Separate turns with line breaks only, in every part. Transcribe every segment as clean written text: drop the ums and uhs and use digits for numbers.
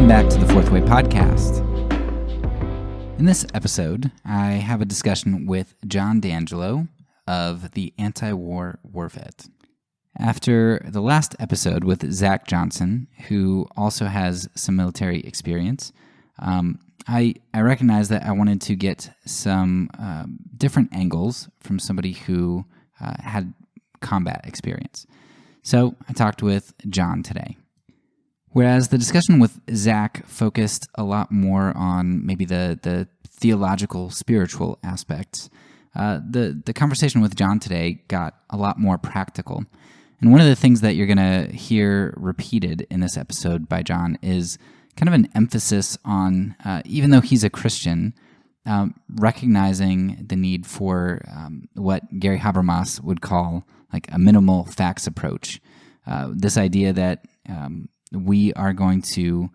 Welcome back to the Fourth Way Podcast. In this episode, I have a discussion with John Dangelo of the Anti-War War Vet. After the last episode with Zach Johnson, who also has some military experience, I recognize that I wanted to get some different angles from somebody who had combat experience. So I talked with John today. Whereas the discussion with Zach focused a lot more on maybe the theological, spiritual aspects, the conversation with John today got a lot more practical. And one of the things that you're going to hear repeated in this episode by John is kind of an emphasis on, even though he's a Christian, recognizing the need for what Gary Habermas would call like a minimal facts approach. This idea that we are going to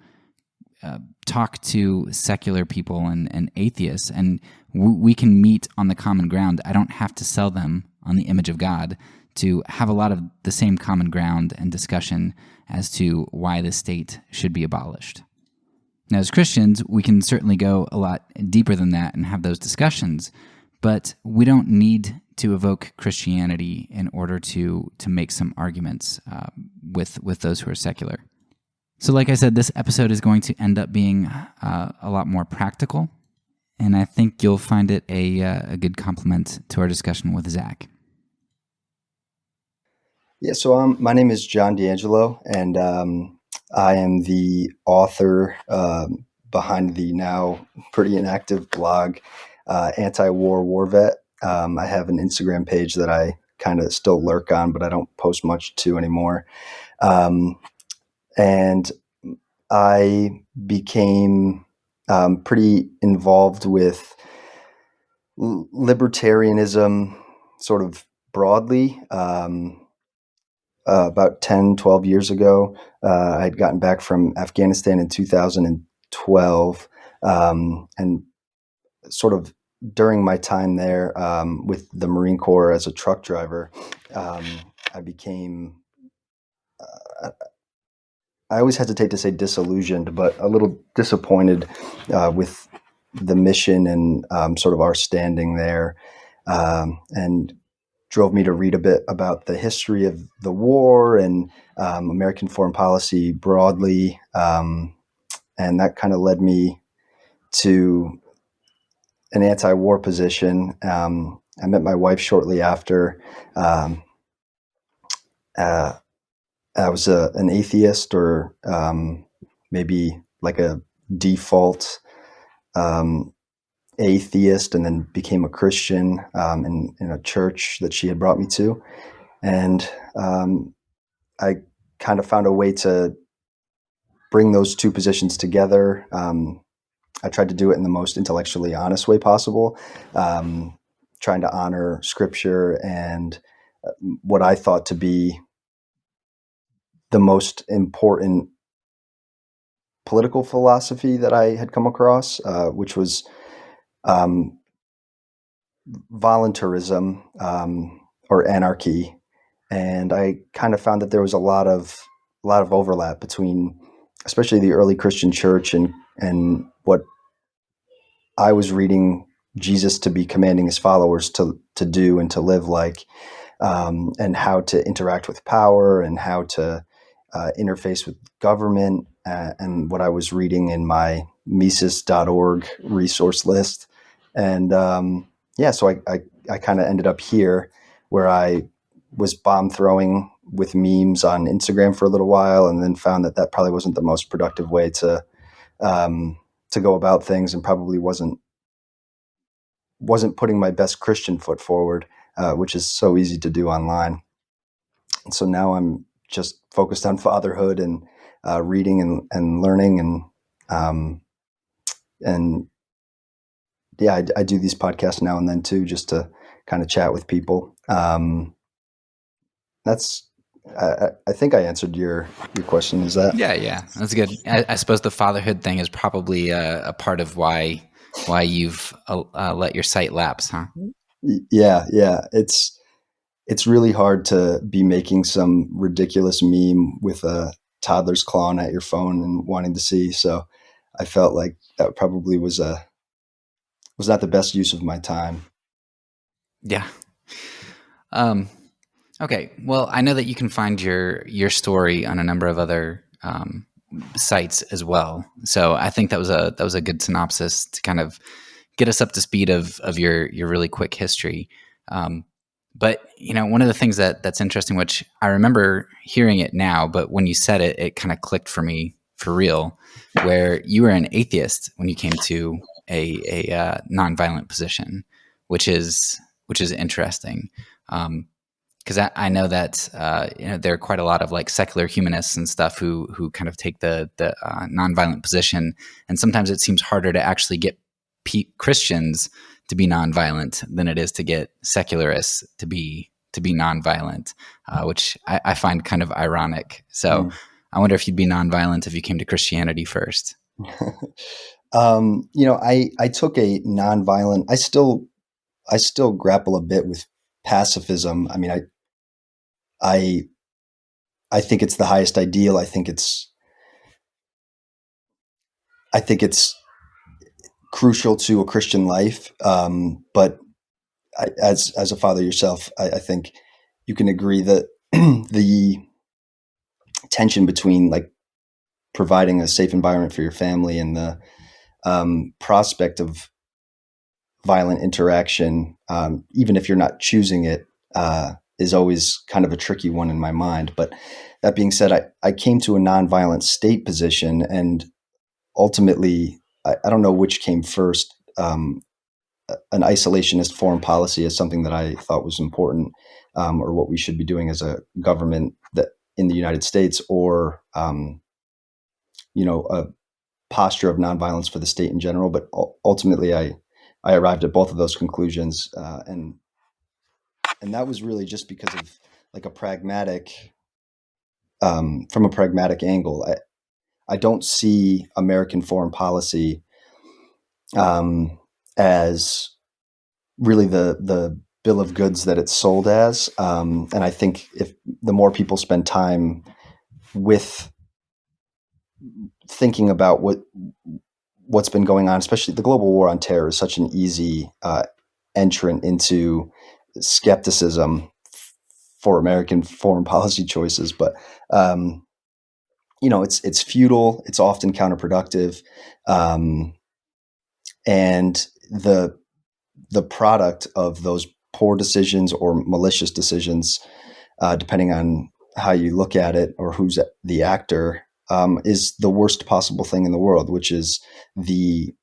talk to secular people and atheists, and we can meet on the common ground. I don't have to sell them on the image of God to have a lot of the same common ground and discussion as to why the state should be abolished. Now, as Christians, we can certainly go a lot deeper than that and have those discussions, but we don't need to evoke Christianity in order to make some arguments with those who are secular. So like I said, this episode is going to end up being a lot more practical, and I think you'll find it a good complement to our discussion with Zach.
Yeah, so my name is John Dangelo, and I am the author behind the now pretty inactive blog, Anti-War War Vet. I have an Instagram page that I kind of still lurk on, but I don't post much to anymore. And I became pretty involved with libertarianism sort of broadly. About 10, 12 years ago, I had gotten back from Afghanistan in 2012, and sort of during my time there with the Marine Corps as a truck driver, I became, I always hesitate to say disillusioned, but a little disappointed with the mission and sort of our standing there, and drove me to read a bit about the history of the war and American foreign policy broadly. And that kind of led me to an anti-war position. I met my wife shortly after. I was an atheist, or maybe like a default atheist, and then became a Christian in a church that she had brought me to. And I kind of found a way to bring those two positions together. I tried to do it in the most intellectually honest way possible, trying to honor scripture and what I thought to be the most important political philosophy that I had come across, which was voluntarism or anarchy. And I kind of found that there was a lot of overlap between, especially the early Christian church, and what I was reading Jesus to be commanding his followers to do and to live like, and how to interact with power and how to interface with government, and what I was reading in my Mises.org resource list. And so I kind of ended up here, where I was bomb throwing with memes on Instagram for a little while, and then found that probably wasn't the most productive way to go about things, and probably wasn't putting my best Christian foot forward, which is so easy to do online. And so now I'm just focused on fatherhood and reading and learning, and yeah, I do these podcasts now and then too, just to kind of chat with people. I think I answered your question. Is that?
Yeah, that's good. I suppose the fatherhood thing is probably a part of why you've let your site lapse, huh?
Yeah. It's really hard to be making some ridiculous meme with a toddlers clawing at your phone and wanting to see. So I felt like that probably was not the best use of my time.
Yeah. Okay. Well, I know that you can find your story on a number of other sites as well. So I think that was a good synopsis to kind of get us up to speed of your really quick history. But one of the things that's interesting, which I remember hearing it now, but when you said it, it kind of clicked for me for real, where you were an atheist when you came to a nonviolent position, which is interesting. Because I know that there are quite a lot of like secular humanists and stuff who kind of take the nonviolent position, and sometimes it seems harder to actually get Christians to be nonviolent than it is to get secularists to be nonviolent, which I find kind of ironic. So I wonder if you'd be nonviolent if you came to Christianity first.
I took a nonviolent. I still grapple a bit with pacifism. I mean, I think it's the highest ideal. I think it's crucial to a Christian life. But as a father yourself, I think you can agree that the tension between like providing a safe environment for your family and the prospect of violent interaction, even if you're not choosing it, is always kind of a tricky one in my mind. But that being said, I came to a nonviolent state position, and ultimately, I don't know which came first. An isolationist foreign policy is something that I thought was important, or what we should be doing as a government that in the United States, or a posture of nonviolence for the state in general. But ultimately, I arrived at both of those conclusions, and that was really just because of like from a pragmatic angle. I don't see American foreign policy as really the bill of goods that it's sold as. And I think if the more people spend time with thinking about what's been going on, especially the global war on terror is such an easy entrant into skepticism for American foreign policy choices. But it's futile. It's often counterproductive, and the product of those poor decisions or malicious decisions, depending on how you look at it or who's the actor, is the worst possible thing in the world, which is the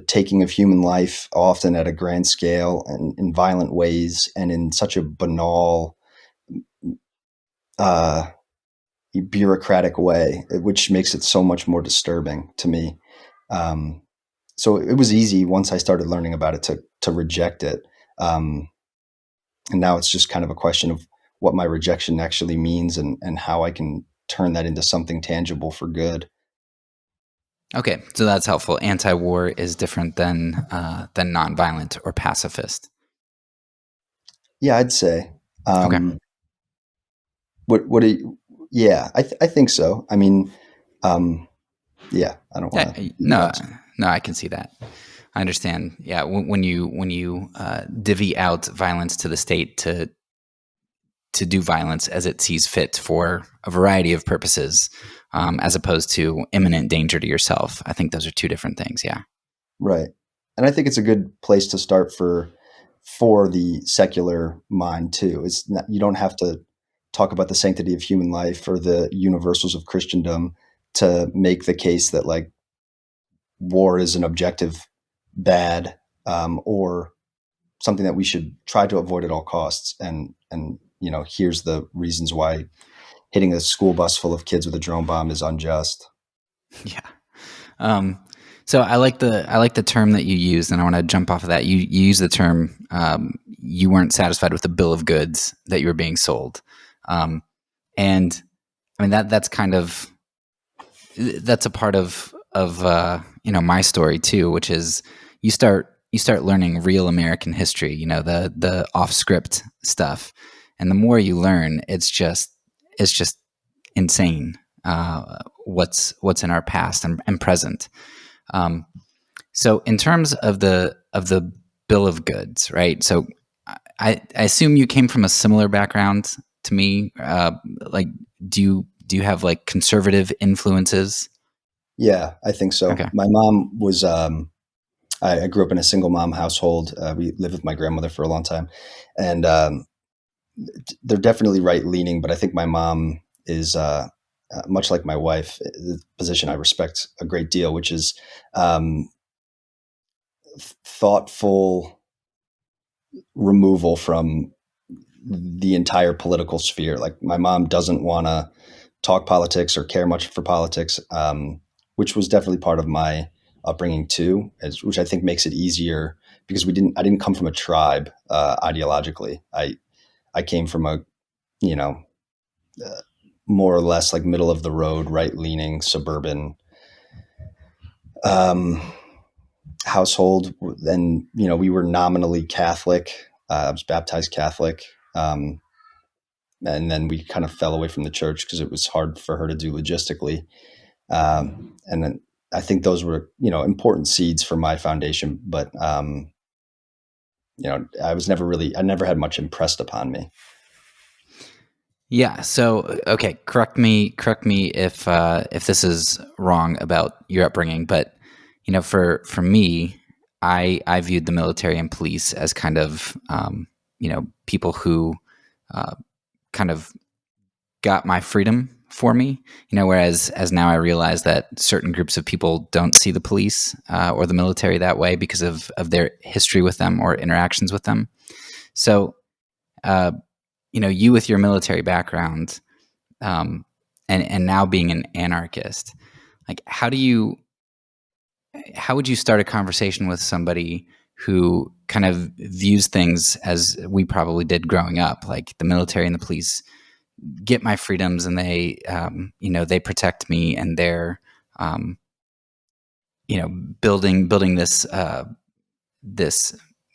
taking of human life, often at a grand scale and in violent ways and in such a banal, bureaucratic way, which makes it so much more disturbing to me. So it was easy once I started learning about it to reject it. And now it's just kind of a question of what my rejection actually means and how I can turn that into something tangible for good.
Okay, so that's helpful. Anti-war is different than nonviolent or pacifist.
Yeah, I'd say.
Okay.
What do you? Yeah, I think so. I mean, yeah, I don't want to.
No, I can see that. I understand. Yeah, when you divvy out violence to the state to do violence as it sees fit for a variety of purposes, as opposed to imminent danger to yourself. I think those are two different things. Yeah.
Right. And I think it's a good place to start for the secular mind too. It's not, you don't have to talk about the sanctity of human life or the universals of Christendom to make the case that like war is an objective bad, or something that we should try to avoid at all costs. And here's the reasons why hitting a school bus full of kids with a drone bomb is unjust.
Yeah. So I like the term that you used, and I want to jump off of that. You use the term you weren't satisfied with the bill of goods that you were being sold, and I mean that's kind of that's a part of my story too, which is you start learning real American history, the off script stuff, and the more you learn, it's just insane. what's in our past and present. So in terms of the bill of goods, right? So I assume you came from a similar background to me. Like, do you have like conservative influences?
Yeah, I think so.
Okay.
My mom was. I grew up in a single mom household. We lived with my grandmother for a long time, and they're definitely right leaning. But I think my mom is much like my wife, the position I respect a great deal, which is um, thoughtful removal from the entire political sphere. Like my mom doesn't want to talk politics or care much for politics, which was definitely part of my upbringing too, which I think makes it easier because I didn't come from a tribe ideologically. I came from a, you know, uh, more or less like middle of the road, right leaning suburban um, household. And, we were nominally Catholic. I was baptized Catholic. And then we kind of fell away from the church because it was hard for her to do logistically. And then I think those were, important seeds for my foundation. But, I never had much impressed upon me.
Yeah. So, okay, correct me if this is wrong about your upbringing, but for me, I viewed the military and police as kind of people who kind of got my freedom for me. Whereas as now I realize that certain groups of people don't see the police or the military that way because of their history with them or interactions with them. So, uh, you with your military background, and now being an anarchist, like how would you start a conversation with somebody who kind of views things as we probably did growing up, like the military and the police get my freedoms and they they protect me and they're um, building this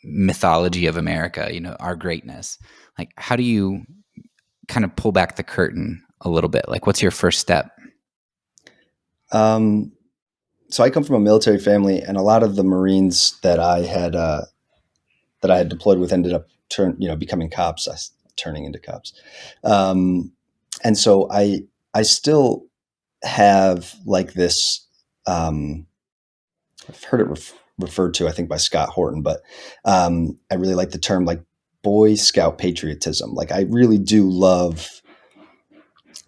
mythology of America, our greatness. Like, how do you kind of pull back the curtain a little bit? Like, what's your first step?
So I come from a military family, and a lot of the Marines that I had deployed with ended up becoming cops, turning into cops. And so I still have like this. I've heard it referred to, I think, by Scott Horton, but I really like the term like Boy Scout patriotism. Like I really do love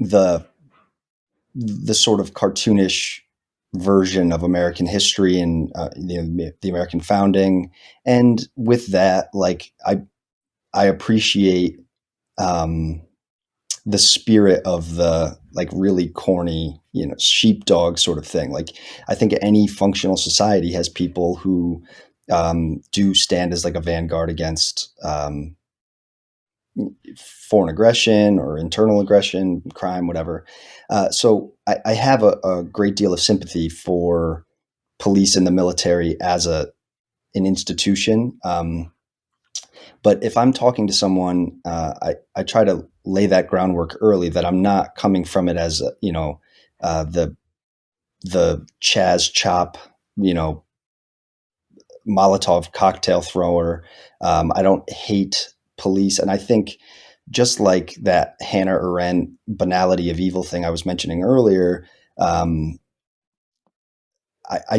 the sort of cartoonish version of American history and the American founding, and with that, like I appreciate um, the spirit of the like really corny, sheepdog sort of thing. Like I think any functional society has people who do stand as like a vanguard against foreign aggression or internal aggression, crime, whatever. So I have a great deal of sympathy for police and the military as an institution. But if I'm talking to someone, I try to lay that groundwork early that I'm not coming from it as the Chaz Chop, Molotov cocktail thrower. I don't hate police, and I think just like that Hannah Arendt banality of evil thing I was mentioning earlier, I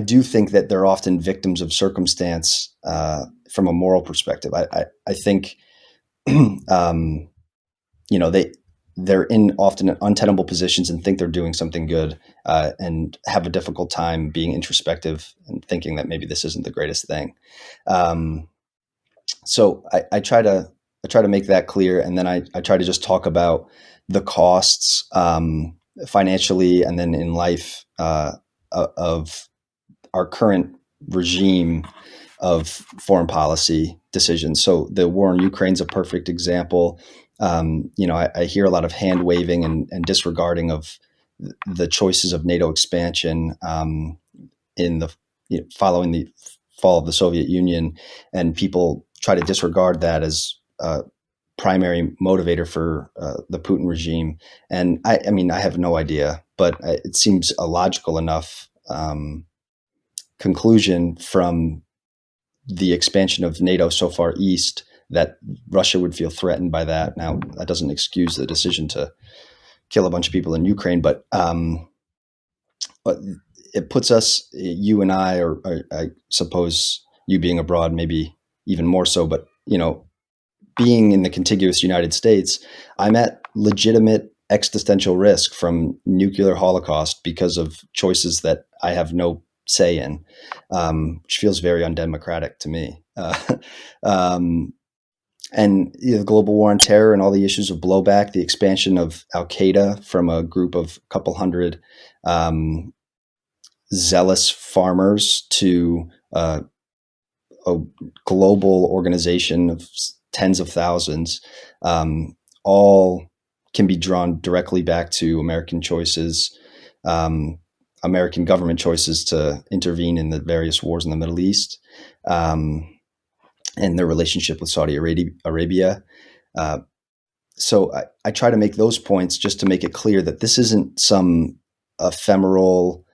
do think that they're often victims of circumstance from a moral perspective. I think they're in often untenable positions and think they're doing something good, and have a difficult time being introspective and thinking that maybe this isn't the greatest thing. So I try to make that clear, and then I try to just talk about the costs financially and then in life of our current regime of foreign policy decisions. So the war in Ukraine is a perfect example. I hear a lot of hand waving and disregarding of the choices of NATO expansion in the following the fall of the Soviet Union, and people try to disregard that as primary motivator for the Putin regime. And I mean, I have no idea, but it seems a logical enough conclusion from the expansion of NATO so far east that Russia would feel threatened by that. Now, that doesn't excuse the decision to kill a bunch of people in Ukraine, but it puts us, you and I, or I suppose you being abroad, maybe even more so, but being in the contiguous United States, I'm at legitimate existential risk from nuclear holocaust because of choices that I have no say in, which feels very undemocratic to me. And the global war on terror and all the issues of blowback, the expansion of Al Qaeda from a group of a couple hundred zealous farmers to a global organization of tens of thousands, all can be drawn directly back to American choices, American government choices to intervene in the various wars in the Middle East, and their relationship with Saudi Arabia. So I try to make those points just to make it clear that this isn't some ephemeral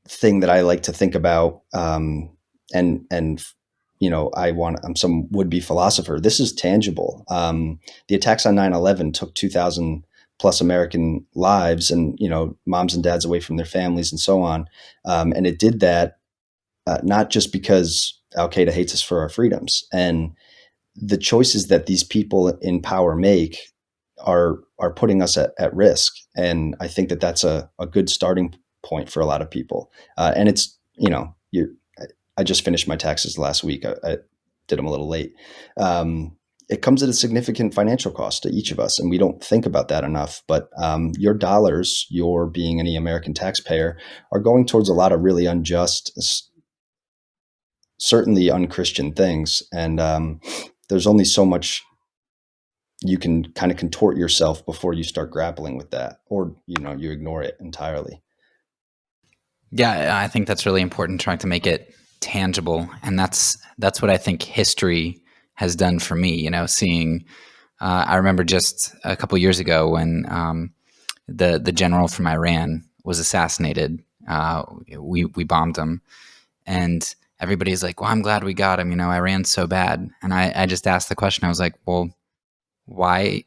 thing that I like to think about, and I'm some would-be philosopher. This is tangible. The attacks on 9/11 took 2,000 plus American lives, and moms and dads away from their families and so on. And it did that not just because Al Qaeda hates us for our freedoms, and the choices that these people in power make are putting us at risk. And I think that that's a good starting point for a lot of people. And it's I just finished my taxes last week. I did them a little late. It comes at a significant financial cost to each of us, and we don't think about that enough. But your dollars, your being any American taxpayer, are going towards a lot of really unjust, certainly unchristian things. And there's only so much you can kind of contort yourself before you start grappling with that, or you ignore it entirely.
Yeah, I think that's really important, trying to make it tangible, and that's what I think history has done for me. Seeing, I remember just a couple years ago when the general from Iran was assassinated. We bombed him, and everybody's like, "Well, I'm glad we got him." Iran's so bad, and I just asked the question. I was like, "Well, why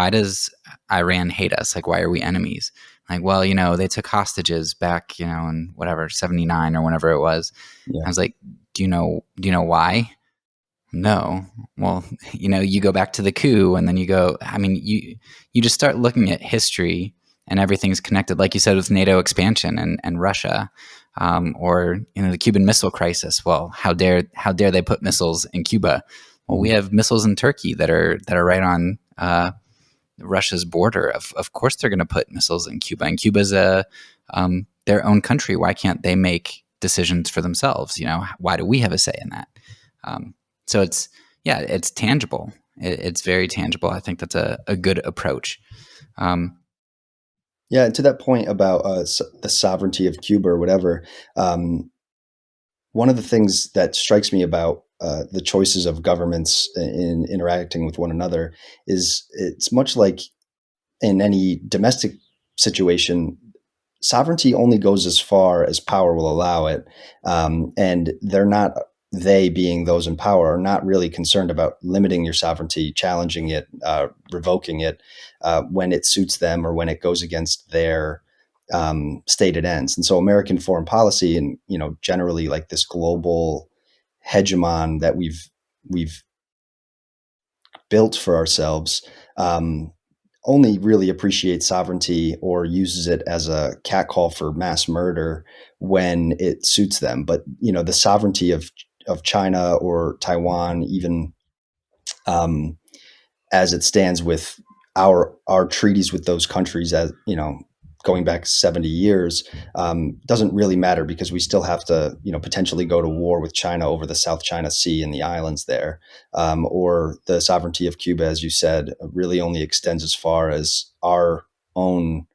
does Iran hate us? Like, why are we enemies?" Like, well, they took hostages back, in whatever, 79 or whenever it was.
Yeah.
I was like, do you know why? No. Well, you go back to the coup, and then you go, you just start looking at history, and everything's connected. Like you said, with NATO expansion and Russia, or, the Cuban Missile Crisis. Well, how dare they put missiles in Cuba? Well, we have missiles in Turkey that are right on, Russia's border. Of course, they're going to put missiles in Cuba, and Cuba's their own country. Why can't they make decisions for themselves? Why do we have a say in that? So it's tangible. It's very tangible. I think that's a good approach.
Yeah, and to that point about the sovereignty of Cuba or whatever, one of the things that strikes me about the choices of governments in interacting with one another is it's much like in any domestic situation, sovereignty only goes as far as power will allow it. And they being those in power are not really concerned about limiting your sovereignty, challenging it, revoking it when it suits them or when it goes against their stated ends. And so American foreign policy and, generally like this global hegemon that we've built for ourselves, only really appreciates sovereignty or uses it as a catcall for mass murder when it suits them. But the sovereignty of China or Taiwan, even as it stands with our treaties with those countries, as going back 70 years, doesn't really matter because we still have to, potentially go to war with China over the South China Sea and the islands there. Or the sovereignty of Cuba, as you said, really only extends as far as our own,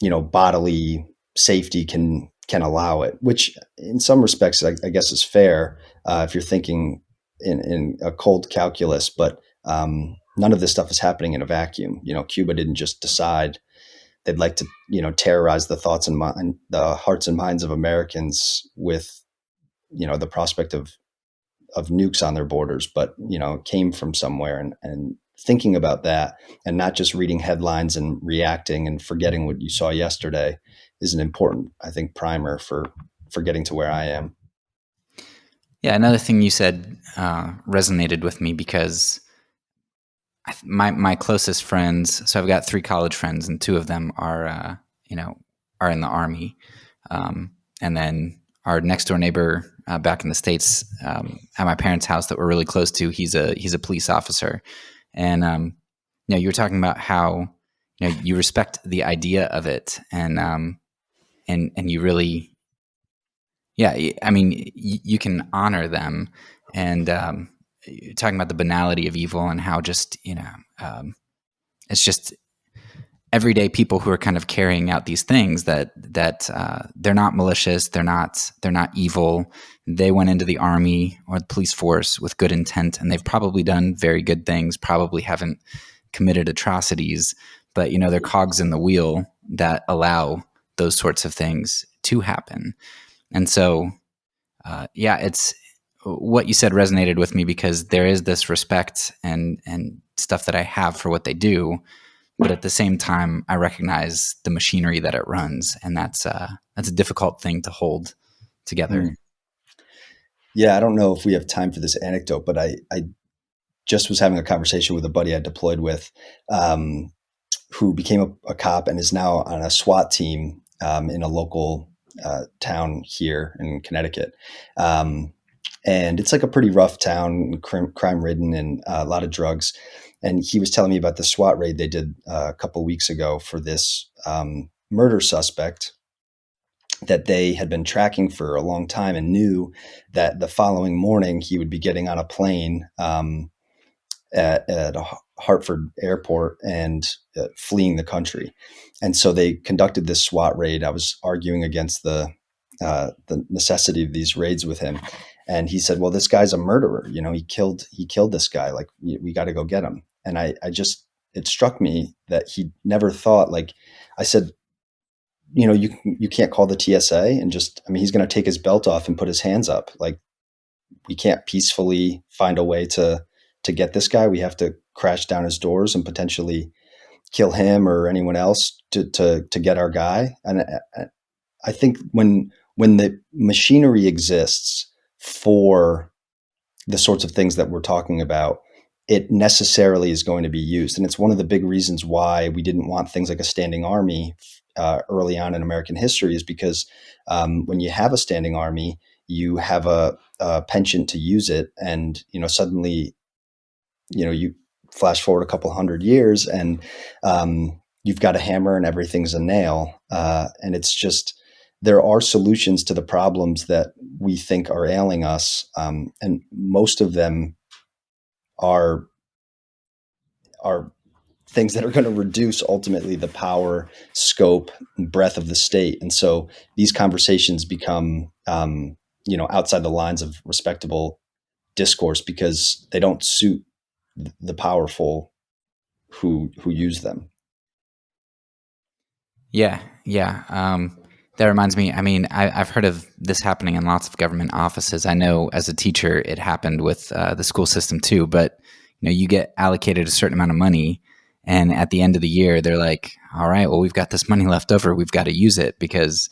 bodily safety can allow it, which in some respects, I guess is fair if you're thinking in a cold calculus. But None of this stuff is happening in a vacuum. Cuba didn't just decide they'd like to, terrorize the the hearts and minds of Americans with, the prospect of nukes on their borders, but, it came from somewhere, and thinking about that and not just reading headlines and reacting and forgetting what you saw yesterday is an important, I think, primer for getting to where I am.
Yeah, another thing you said resonated with me because my closest friends. So I've got 3 college friends, and 2 of them are are in the Army, and then our next door neighbor back in the States at my parents' house that we're really close to. He's a police officer, and you were talking about how you respect the idea of it, and you really. Yeah, I mean, you can honor them, and talking about the banality of evil and how just it's just everyday people who are kind of carrying out these things that they're not malicious, they're not evil. They went into the army or the police force with good intent, and they've probably done very good things. Probably haven't committed atrocities, but they're cogs in the wheel that allow those sorts of things to happen. And so, it's what you said resonated with me because there is this respect and stuff that I have for what they do, but at the same time, I recognize the machinery that it runs, and that's a difficult thing to hold together.
Yeah, I don't know if we have time for this anecdote, but I just was having a conversation with a buddy I deployed with, who became a cop and is now on a SWAT team in a local town here in Connecticut. And it's like a pretty rough town, crime ridden, and a lot of drugs. And he was telling me about the SWAT raid they did a couple of weeks ago for this murder suspect that they had been tracking for a long time, and knew that the following morning he would be getting on a plane at Hartford Airport and fleeing the country. And so they conducted this SWAT raid. I was arguing against the necessity of these raids with him, and he said, "Well, this guy's a murderer. He killed this guy. Like, we got to go get him." And I just, it struck me that he never thought, like, I said, you can't call the TSA and just, I mean, he's going to take his belt off and put his hands up. Like, we can't peacefully find a way to get this guy. We have to crash down his doors and potentially kill him or anyone else to get our guy. And I think when the machinery exists for the sorts of things that we're talking about, it necessarily is going to be used. And it's one of the big reasons why we didn't want things like a standing army early on in American history, is because when you have a standing army, you have a penchant to use it. And, suddenly, you flash forward a couple hundred years, and you've got a hammer and everything's a nail. And it's just, there are solutions to the problems that we think are ailing us. And most of them are things that are going to reduce ultimately the power, scope, and breadth of the state. And so these conversations become, outside the lines of respectable discourse, because they don't suit the powerful who use them.
Yeah. That reminds me. I mean, I've heard of this happening in lots of government offices. I know as a teacher, it happened with the school system too. But you get allocated a certain amount of money, and at the end of the year, they're like, "All right, well, we've got this money left over. We've got to use it because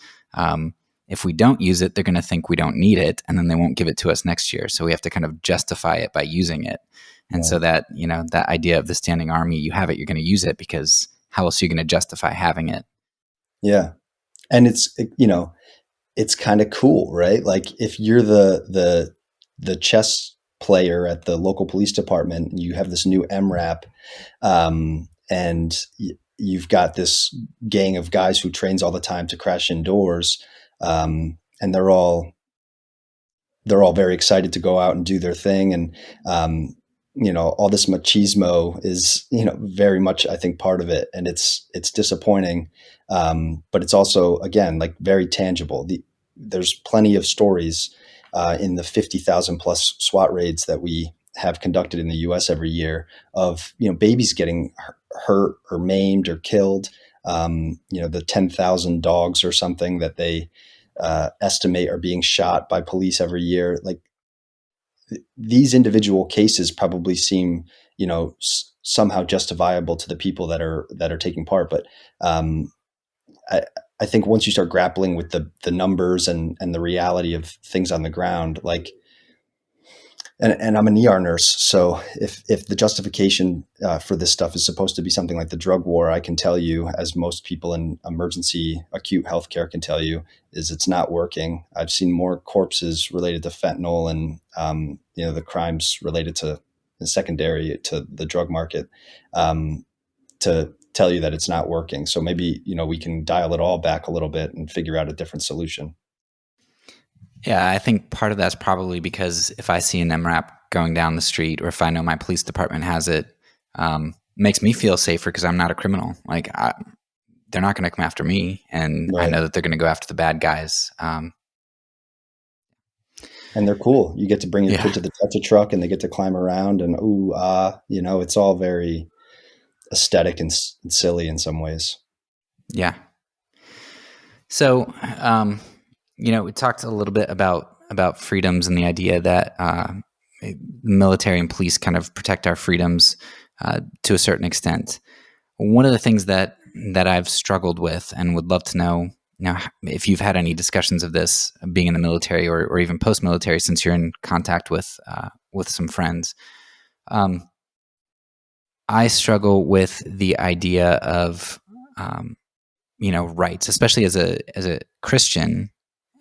if we don't use it, they're going to think we don't need it, and then they won't give it to us next year. So we have to kind of justify it by using it." And so that that idea of the standing army, you have it, you're going to use it, because how else are you going to justify having it?
Yeah. And it's kind of cool, right? Like, if you're the chess player at the local police department, and you have this new MRAP, and you've got this gang of guys who trains all the time to crash indoors, and they're all very excited to go out and do their thing, and all this machismo is very much, I think, part of it, and it's disappointing, but it's also, again, like, very tangible. There's plenty of stories in the 50,000 plus SWAT raids that we have conducted in the U.S. every year of babies getting hurt or maimed or killed. The 10,000 dogs or something that they estimate are being shot by police every year. Like these individual cases probably seem somehow justifiable to the people that are taking part, but I, I think once you start grappling with the numbers and the reality of things on the ground, like, and I'm an ER nurse, so if the justification for this stuff is supposed to be something like the drug war, I can tell you, as most people in emergency acute healthcare can tell you, is it's not working. I've seen more corpses related to fentanyl and the crimes related to secondary to the drug market to tell you that it's not working. So maybe we can dial it all back a little bit and figure out a different solution.
Yeah, I think part of that's probably because if I see an MRAP going down the street, or if I know my police department has it, makes me feel safer because I'm not a criminal. Like they're not going to come after me, and
Right.
I know that they're going to go after the bad guys.
And they're cool. You get to bring your kid to the touch truck, and they get to climb around, and it's all very aesthetic and silly in some ways.
Yeah. So, we talked a little bit about freedoms and the idea that military and police kind of protect our freedoms to a certain extent. One of the things that I've struggled with and would love to know now if you've had any discussions of this being in the military or even post-military, since you're in contact with some friends. I struggle with the idea of rights, especially as a Christian.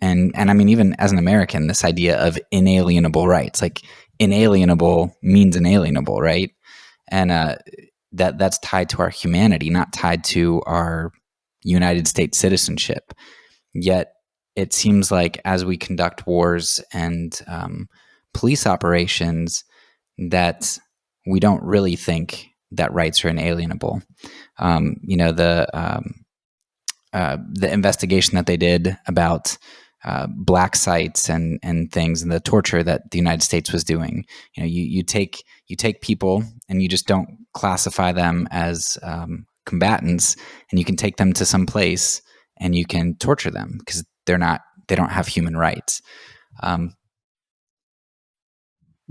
And I mean, even as an American, this idea of inalienable rights, like inalienable means inalienable, right? And that's tied to our humanity, not tied to our United States citizenship. Yet it seems like as we conduct wars and police operations, that we don't really think that rights are inalienable. The investigation that they did about black sites and things, and the torture that the United States was doing. You take people and you just don't classify them as combatants, and you can take them to some place and you can torture them because they don't have human rights.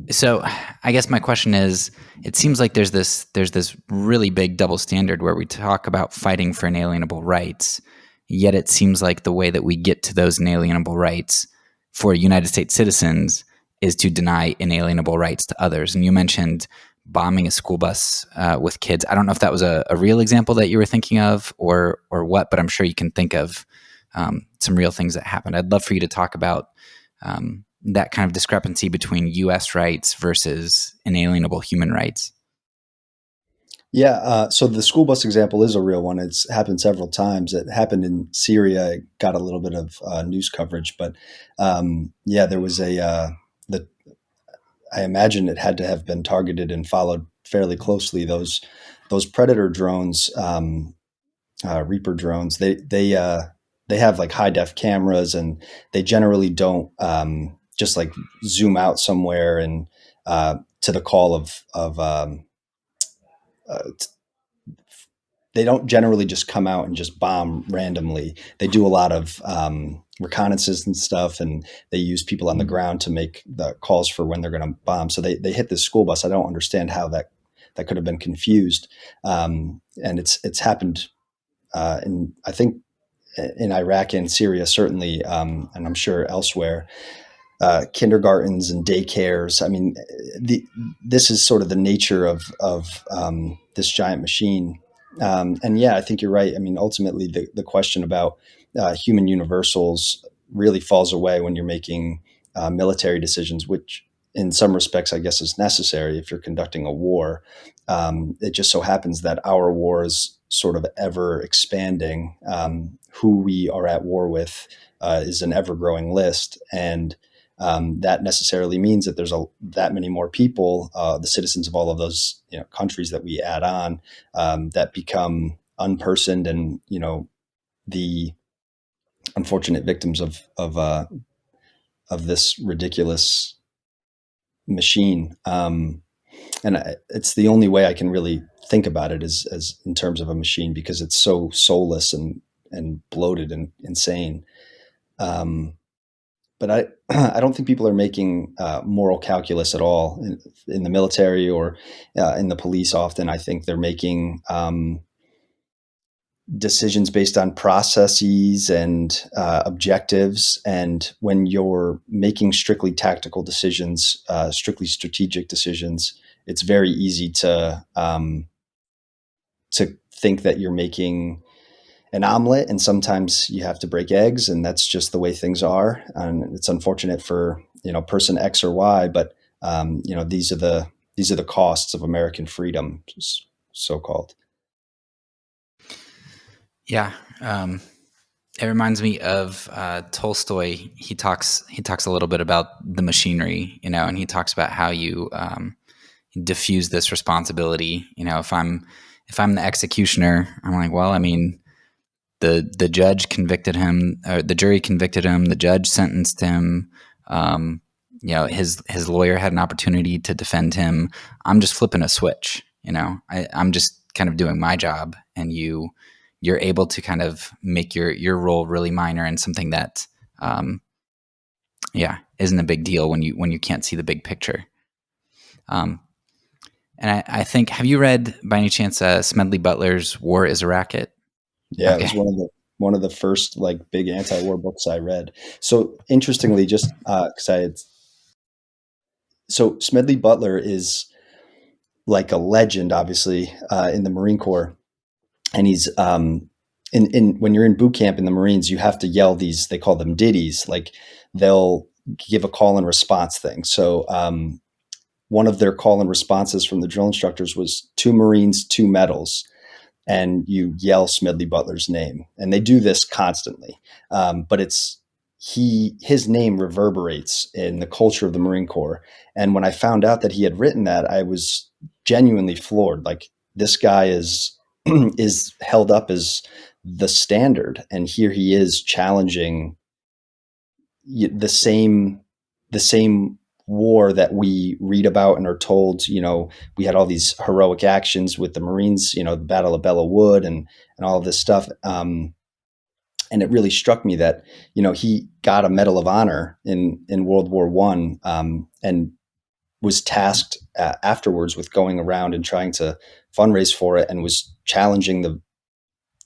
So I guess my question is, it seems like there's this really big double standard where we talk about fighting for inalienable rights, yet it seems like the way that we get to those inalienable rights for United States citizens is to deny inalienable rights to others. And you mentioned bombing a school bus with kids. I don't know if that was a real example that you were thinking of or what, but I'm sure you can think of some real things that happened. I'd love for you to talk about that kind of discrepancy between U.S. rights versus inalienable human rights.
Yeah, so the school bus example is a real one. It's happened several times. It happened in Syria. It got a little bit of news coverage, but there was I imagine it had to have been targeted and followed fairly closely. Those Predator drones, Reaper drones, they have like high def cameras, and they generally don't just like zoom out somewhere and to the call of they don't generally just come out and just bomb randomly. They do a lot of reconnaissance and stuff, and they use people on the ground to make the calls for when they're going to bomb. So they hit this school bus. I don't understand how that could have been confused, and it's happened in, I think, in Iraq and Syria certainly, and I'm sure elsewhere. Kindergartens and daycares. I mean, this is sort of the nature of this giant machine. And yeah, I think you're right. I mean, ultimately, the question about human universals really falls away when you're making military decisions, which in some respects, I guess, is necessary if you're conducting a war. It just so happens that our war is sort of ever expanding. Who we are at war with is an ever growing list. And that necessarily means that there's that many more people, the citizens of all of those countries that we add on, that become unpersoned and the unfortunate victims of this ridiculous machine. It's the only way I can really think about it as in terms of a machine, because it's so soulless and bloated and insane. Um, but I don't think people are making moral calculus at all in the military or in the police. Often, I think they're making decisions based on processes and objectives. And when you're making strictly tactical decisions, strictly strategic decisions, it's very easy to think that you're making an omelet, and sometimes you have to break eggs, and that's just the way things are. And it's unfortunate for person X or Y, but these are the costs of American freedom, so called.
Yeah. It reminds me of Tolstoy. He talks a little bit about the machinery, and he talks about how you diffuse this responsibility. If I'm the executioner, I'm like, well, I mean, the judge convicted him, or the jury convicted him, the judge sentenced him. His lawyer had an opportunity to defend him. I'm just flipping a switch. I'm just kind of doing my job, and you're able to kind of make your role really minor and something that isn't a big deal when you can't see the big picture. And I think, have you read by any chance Smedley Butler's War is a Racket?
Yeah, it
Okay.
was one of the first like big anti-war books I read. So interestingly, just because Smedley Butler is like a legend, obviously, in the Marine Corps, and he's in when you're in boot camp in the Marines, you have to yell these. They call them ditties. Like they'll give a call and response thing. So one of their call and responses from the drill instructors was 2 Marines, 2 medals, and you yell Smedley Butler's name, and they do this constantly. But his name reverberates in the culture of the Marine Corps. And when I found out that he had written that, I was genuinely floored. Like, this guy is is held up as the standard, and here he is challenging the same war that we read about and are told. We had all these heroic actions with the Marines, the Battle of Belleau Wood and all of this stuff. And it really struck me that, he got a Medal of Honor in World War One, and was tasked afterwards with going around and trying to fundraise for it, and was challenging the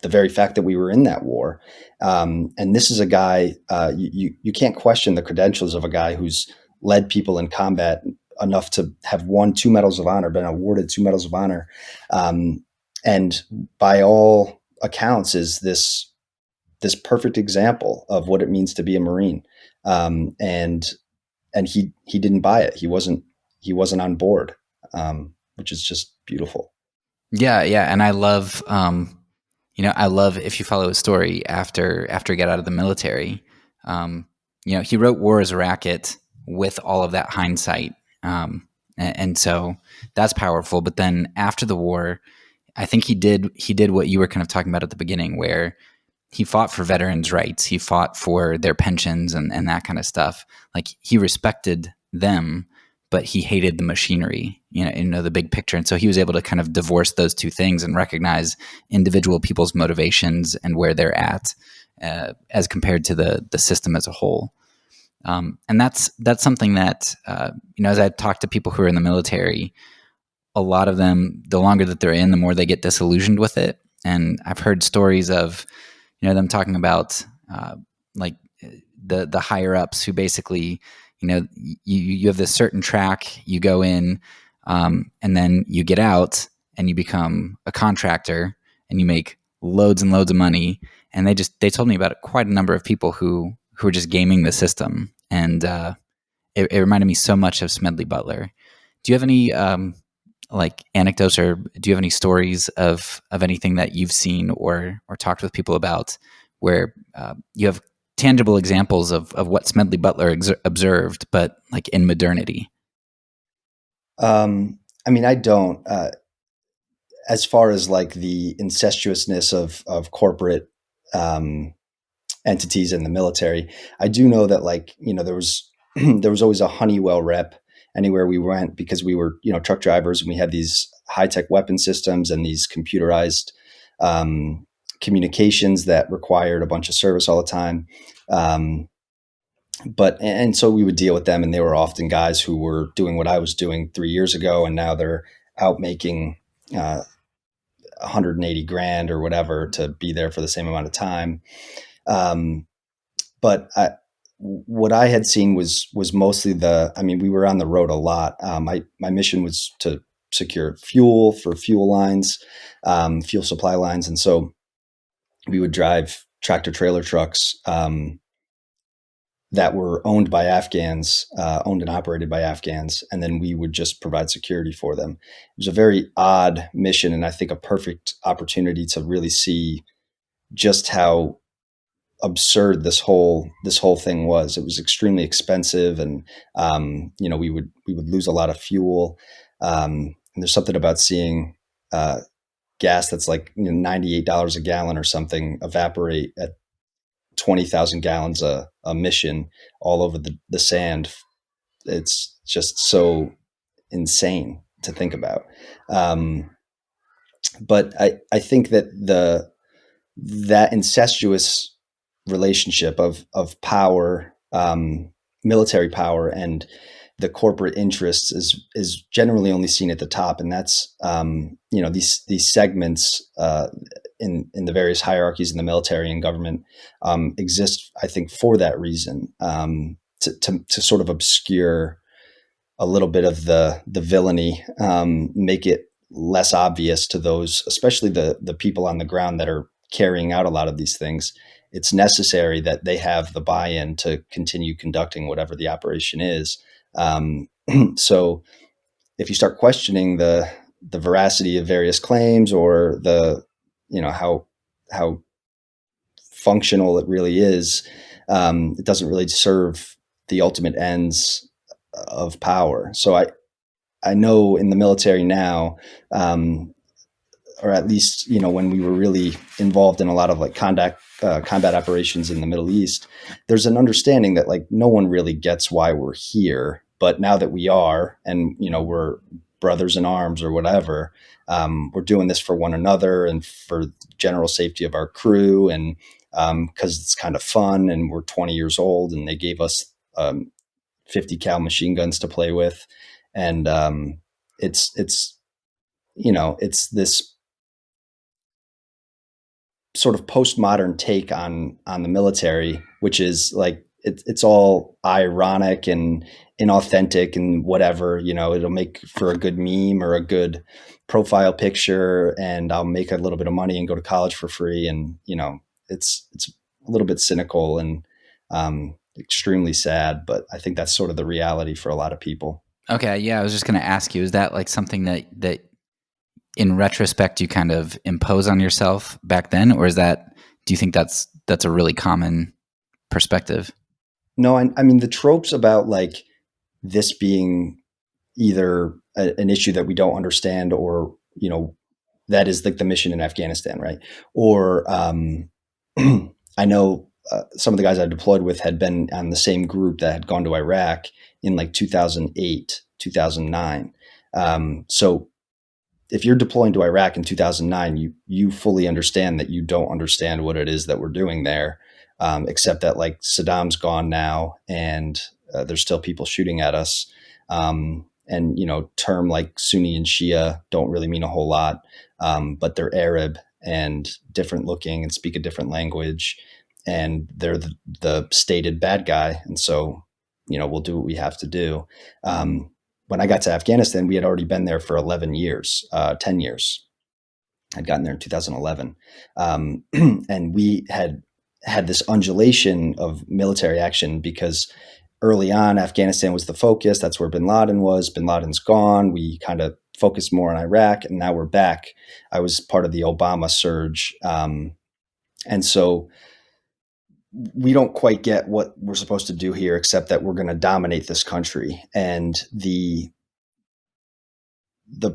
very fact that we were in that war. And this is a guy, you can't question the credentials of a guy who's led people in combat enough to have won 2 Medals of Honor, been awarded 2 Medals of Honor. And by all accounts is this perfect example of what it means to be a Marine. And he didn't buy it. He wasn't on board, which is just beautiful.
Yeah, and I love if you follow his story after he got out of the military. He wrote War as a Racket with all of that hindsight, and so that's powerful. But then after the war, I think he did what you were kind of talking about at the beginning, where he fought for veterans' rights, he fought for their pensions and that kind of stuff. Like, he respected them, but he hated the machinery, the big picture. And so he was able to kind of divorce those two things and recognize individual people's motivations and where they're at, as compared to the system as a whole. And that's something that, as I talk to people who are in the military, a lot of them, the longer that they're in, the more they get disillusioned with it. And I've heard stories of, them talking about like the higher ups who basically, you have this certain track, you go in, and then you get out and you become a contractor and you make loads and loads of money. And they told me about quite a number of people who are just gaming the system. And it reminded me so much of Smedley Butler. Do you have any like anecdotes, or do you have any stories of anything that you've seen or talked with people about, where you have tangible examples of what Smedley Butler observed, but like in modernity?
I mean, I don't. As far as like the incestuousness of corporate entities in the military, I do know that, like, there was there was always a Honeywell rep, anywhere we went because we were, truck drivers, and we had these high-tech weapon systems and these computerized communications that required a bunch of service all the time. And so we would deal with them, and they were often guys who were doing what I was doing 3 years ago, and now they're out making 180 grand or whatever to be there for the same amount of time. But what I had seen was mostly we were on the road a lot. My mission was to secure fuel for fuel lines, fuel supply lines. And so we would drive tractor trailer trucks that were owned by Afghans, owned and operated by Afghans. And then we would just provide security for them. It was a very odd mission, and I think a perfect opportunity to really see just how absurd this whole thing was. It was extremely expensive, and we would lose a lot of fuel. And there's something about seeing gas that's like $98 a gallon or something evaporate at 20,000 gallons a mission all over the sand. It's just so insane to think about. But I think that that incestuous relationship of power, military power, and the corporate interests is generally only seen at the top, and that's these segments in the various hierarchies in the military and government exist, I think, for that reason, to sort of obscure a little bit of the villainy, make it less obvious to those, especially the people on the ground that are carrying out a lot of these things. It's necessary that they have the buy-in to continue conducting whatever the operation is. So if you start questioning the veracity of various claims, or how functional it really is, it doesn't really serve the ultimate ends of power. So I know in the military now, or at least, when we were really involved in a lot of like combat operations in the Middle East, there's an understanding that like no one really gets why we're here. But now that we are, and, we're brothers in arms or whatever, we're doing this for one another and for general safety of our crew. And because it's kind of fun, and we're 20 years old, and they gave us 50 cal machine guns to play with. And it's this sort of postmodern take on the military, which is like it's all ironic and inauthentic and whatever. It'll make for a good meme or a good profile picture, and I'll make a little bit of money and go to college for free. And it's a little bit cynical and extremely sad, but I think that's sort of the reality for a lot of people.
Okay, yeah, I was just going to ask you: is that like something that in retrospect you kind of impose on yourself back then, or do you think that's a really common perspective?
No, I mean, the tropes about like this being either an issue that we don't understand, or that is like the mission in Afghanistan, right? Or I know some of the guys I deployed with had been on the same group that had gone to Iraq in like 2008, 2009. So if you're deploying to Iraq in 2009, you fully understand that you don't understand what it is that we're doing there, except that like Saddam's gone now, and there's still people shooting at us. And term like Sunni and Shia don't really mean a whole lot, but they're Arab and different looking and speak a different language, and they're the stated bad guy. And so we'll do what we have to do. When I got to Afghanistan, we had already been there for 11 years, 10 years. I'd gotten there in 2011. And we had this undulation of military action because early on, Afghanistan was the focus. That's where bin Laden was. Bin Laden's gone. We kind of focused more on Iraq, and now we're back. I was part of the Obama surge. And so we don't quite get what we're supposed to do here, except that we're going to dominate this country. And the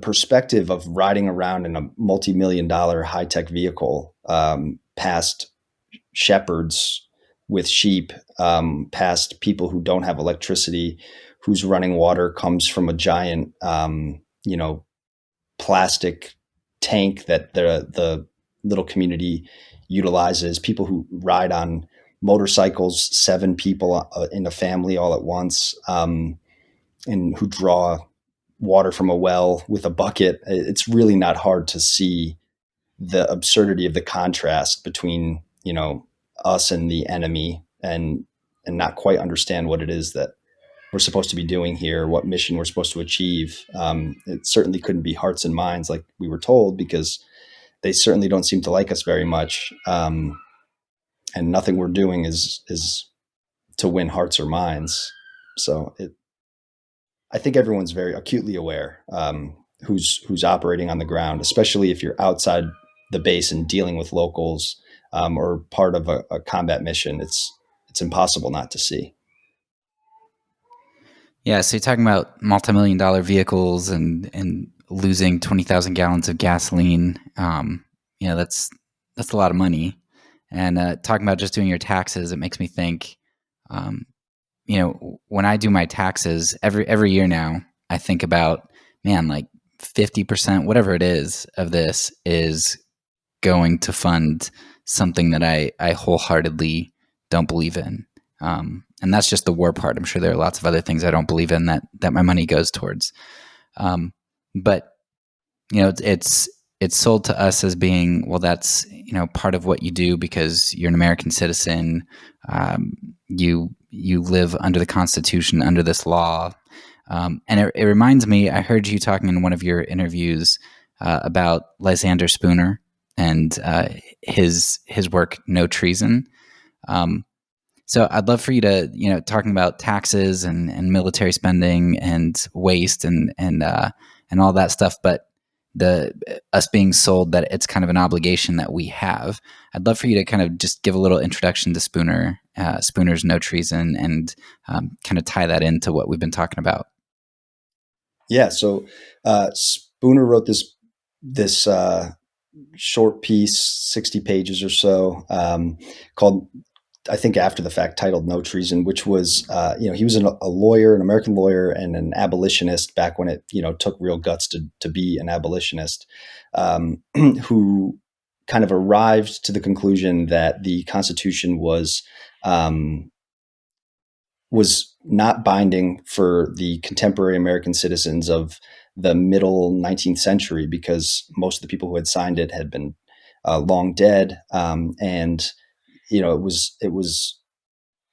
perspective of riding around in a multi-million-dollar high-tech vehicle past shepherds with sheep, past people who don't have electricity, whose running water comes from a giant, plastic tank that the little community utilizes. People who ride on motorcycles, 7 people in a family all at once, and who draw water from a well with a bucket. It's really not hard to see the absurdity of the contrast between, us and the enemy, and not quite understand what it is that we're supposed to be doing here, what mission we're supposed to achieve. It certainly couldn't be hearts and minds like we were told, because they certainly don't seem to like us very much. And nothing we're doing is to win hearts or minds. So I think everyone's very acutely aware, who's operating on the ground, especially if you're outside the base and dealing with locals, or part of a combat mission. It's impossible not to see.
Yeah, so you're talking about multi-million-dollar vehicles and losing 20,000 gallons of gasoline. That's a lot of money. And talking about just doing your taxes, it makes me think. When I do my taxes every year now, I think about, man, like 50%, whatever it is, of this is going to fund something that I wholeheartedly don't believe in. And that's just the war part. I'm sure there are lots of other things I don't believe in that my money goes towards. But it's sold to us as being, well, that's, part of what you do because you're an American citizen. You live under the Constitution, under this law. And it reminds me, I heard you talking in one of your interviews about Lysander Spooner and his work, No Treason. So I'd love for you to, talking about taxes and military spending and waste and all that stuff, but us being sold that it's kind of an obligation that we have. I'd love for you to kind of just give a little introduction to Spooner's No Treason, and kind of tie that into what we've been talking about.
Yeah. So Spooner wrote this short piece, 60 pages or so, called, I think after the fact, titled No Treason, which was, he was a lawyer, an American lawyer, and an abolitionist back when it, took real guts to be an abolitionist, who kind of arrived to the conclusion that the Constitution was not binding for the contemporary American citizens of the middle 19th century, because most of the people who had signed it had been long dead, and it was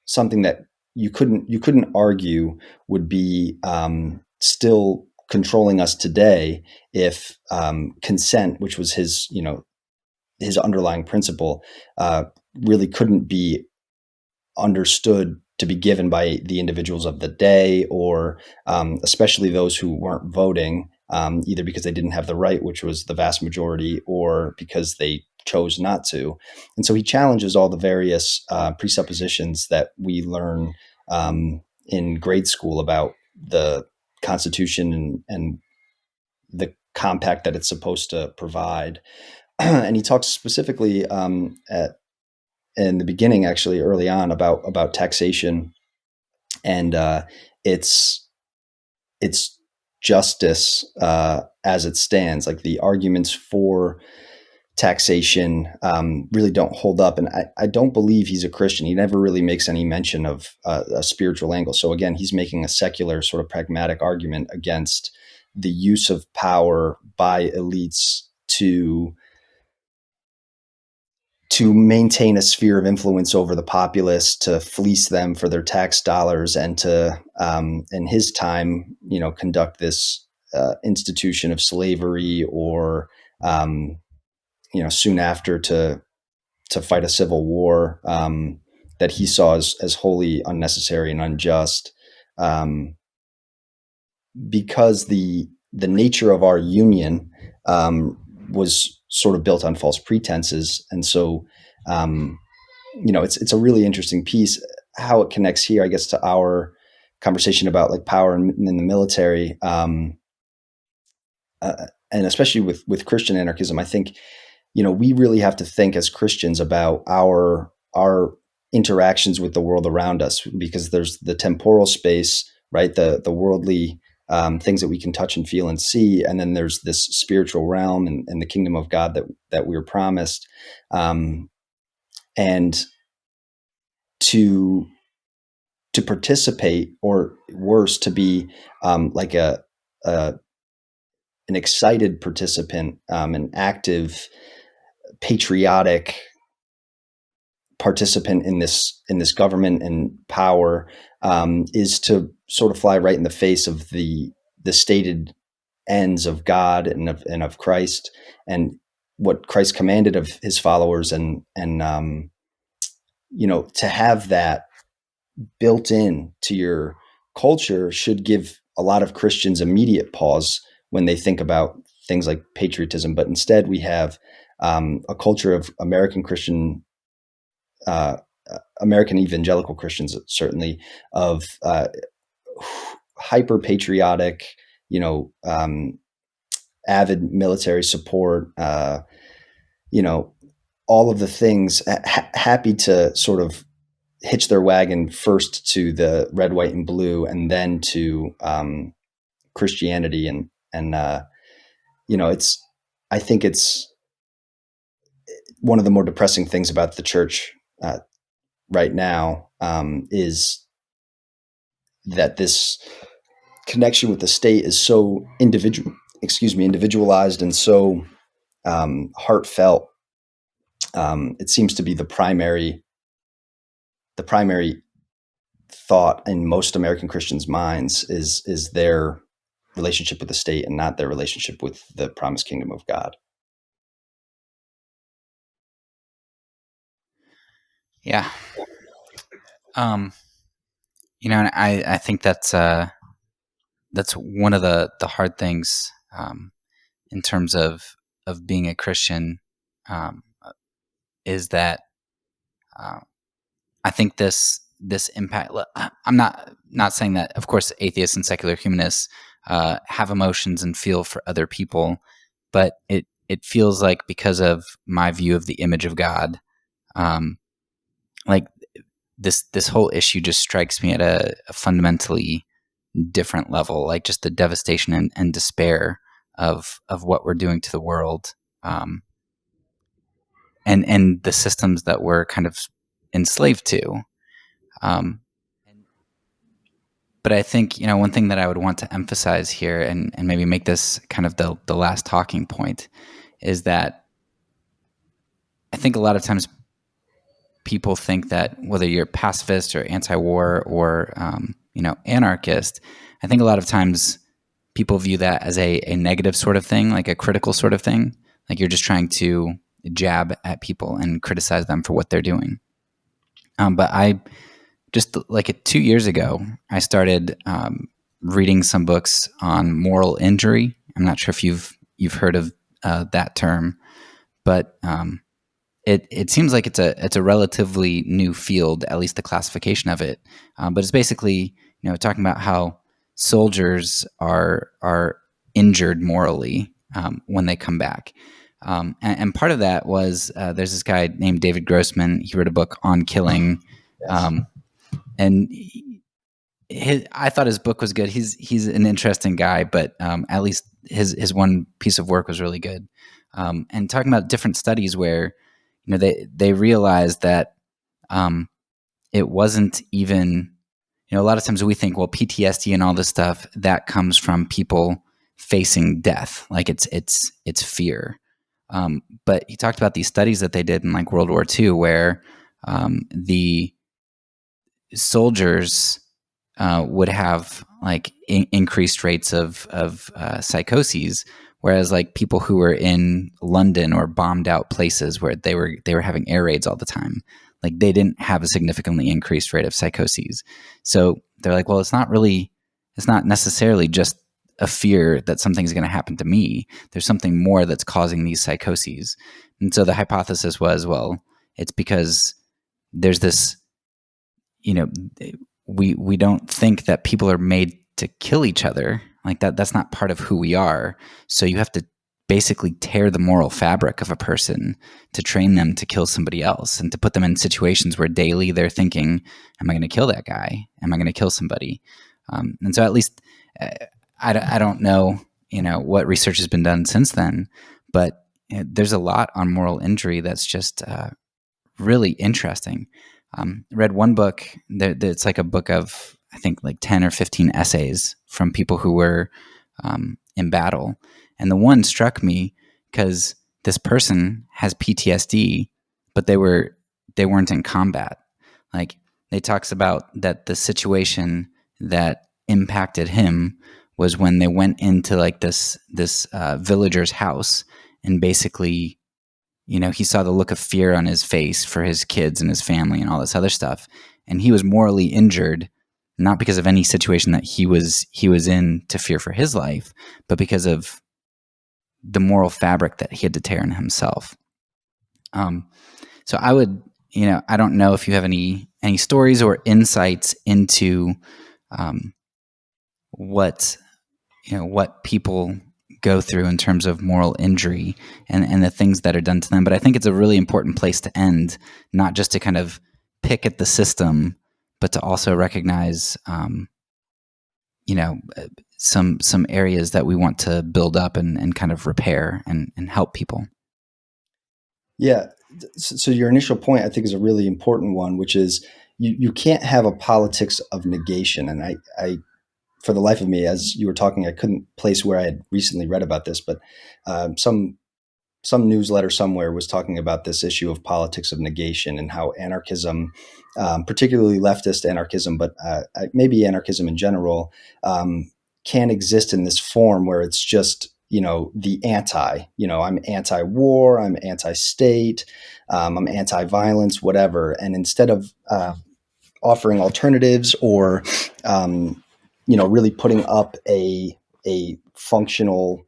something that you couldn't argue would be still controlling us today if consent, which was his underlying principle, really couldn't be understood to be given by the individuals of the day, or especially those who weren't voting, either because they didn't have the right, which was the vast majority, or because they chose not to. And so he challenges all the various presuppositions that we learn in grade school about the Constitution and the compact that it's supposed to provide. And he talks specifically in the beginning, actually early on, about taxation and its justice as it stands. Like, the arguments for taxation really don't hold up. And I don't believe he's a Christian. He never really makes any mention of a spiritual angle. So again, he's making a secular, sort of pragmatic argument against the use of power by elites to maintain a sphere of influence over the populace, to fleece them for their tax dollars, and to, in his time, conduct this institution of slavery, or, soon after to fight a civil war that he saw as wholly unnecessary and unjust, because the nature of our union was sort of built on false pretenses. And so, it's a really interesting piece, how it connects here, I guess, to our conversation about like power in the military, and especially with Christian anarchism. I think, we really have to think as Christians about our interactions with the world around us, because there's the temporal space, right? The worldly things that we can touch and feel and see, and then there's this spiritual realm and the kingdom of God that we were promised, and to participate, or worse, to be like an excited participant, an active, patriotic participant in this government and power, is to sort of fly right in the face of the stated ends of God and of Christ, and what Christ commanded of his followers, and to have that built in to your culture should give a lot of Christians immediate pause when they think about things like patriotism. But instead, we have a culture of American evangelical Christians, certainly, of hyper patriotic, avid military support, all of the things, happy to sort of hitch their wagon first to the red, white, and blue, and then to Christianity, and I think it's one of the more depressing things about the church right now, is that this connection with the state is so individualized, and so heartfelt. It seems to be the primary thought in most American Christians' minds is their relationship with the state, and not their relationship with the promised kingdom of God.
Yeah. And I think that's one of the hard things, in terms of being a Christian, is that I think this impact. I'm not saying that, of course, atheists and secular humanists have emotions and feel for other people, but it feels like, because of my view of the image of God, like this whole issue just strikes me at a fundamentally different level, like just the devastation and despair of what we're doing to the world, and the systems that we're kind of enslaved to. But I think, one thing that I would want to emphasize here, and maybe make this kind of the last talking point, is that I think a lot of times people think that whether you're pacifist or anti-war or anarchist, I think a lot of times people view that as a negative sort of thing, like a critical sort of thing. Like you're just trying to jab at people and criticize them for what they're doing. But I just, like 2 years ago, I started reading some books on moral injury. I'm not sure if you've heard of that term, but it seems like it's a relatively new field, at least the classification of it. But it's basically talking about how soldiers are injured morally when they come back. And part of that was there's this guy named David Grossman. He wrote a book on killing, and I thought his book was good. He's an interesting guy, but at least his one piece of work was really good. And talking about different studies where they realized that it wasn't even, a lot of times we think, well, PTSD and all this stuff that comes from people facing death, like it's fear. But he talked about these studies that they did in like World War II, where the soldiers would have like increased rates of psychoses, whereas like people who were in London or bombed out places where they were having air raids all the time, like they didn't have a significantly increased rate of psychoses. So they're like, well, it's not necessarily just a fear that something's going to happen to me. There's something more that's causing these psychoses. And so the hypothesis was, well, it's because there's this, we don't think that people are made to kill each other. Like that's not part of who we are. So you have to basically tear the moral fabric of a person to train them to kill somebody else and to put them in situations where daily they're thinking, am I going to kill that guy? Am I going to kill somebody? And so at least I don't know, what research has been done since then, but there's a lot on moral injury that's just really interesting. Read one book that's like a book of, I think, like 10 or 15 essays from people who were in battle. And the one struck me because this person has PTSD, but they weren't in combat. Like, they talks about that the situation that impacted him was when they went into like this villager's house, and basically, he saw the look of fear on his face for his kids and his family and all this other stuff. And he was morally injured, not because of any situation that he was in to fear for his life, but because of the moral fabric that he had to tear in himself. So I would, I don't know if you have any stories or insights into what people go through in terms of moral injury and the things that are done to them. But I think it's a really important place to end, not just to kind of pick at the system, but to also recognize, some areas that we want to build up and kind of repair and help people.
Yeah. So your initial point, I think, is a really important one, which is you can't have a politics of negation. And I for the life of me, as you were talking, I couldn't place where I had recently read about this, but some newsletter somewhere was talking about this issue of politics of negation and how anarchism, particularly leftist anarchism, but maybe anarchism in general, can exist in this form where it's just, the anti, I'm anti-war, I'm anti-state, I'm anti-violence, whatever. And instead of offering alternatives or, really putting up a functional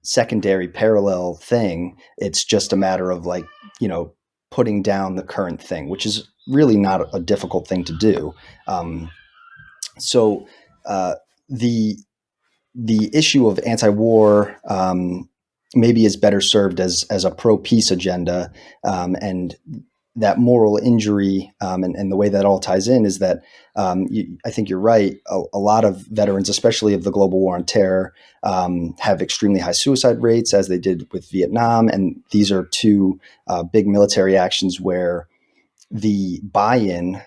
secondary parallel thing, it's just a matter of putting down the current thing, which is really not a difficult thing to do. So the issue of anti-war maybe is better served as a pro-peace agenda, and that moral injury, and the way that all ties in is that I think you're right. A lot of veterans, especially of the global war on terror, have extremely high suicide rates, as they did with Vietnam. And these are two big military actions where the buy-in,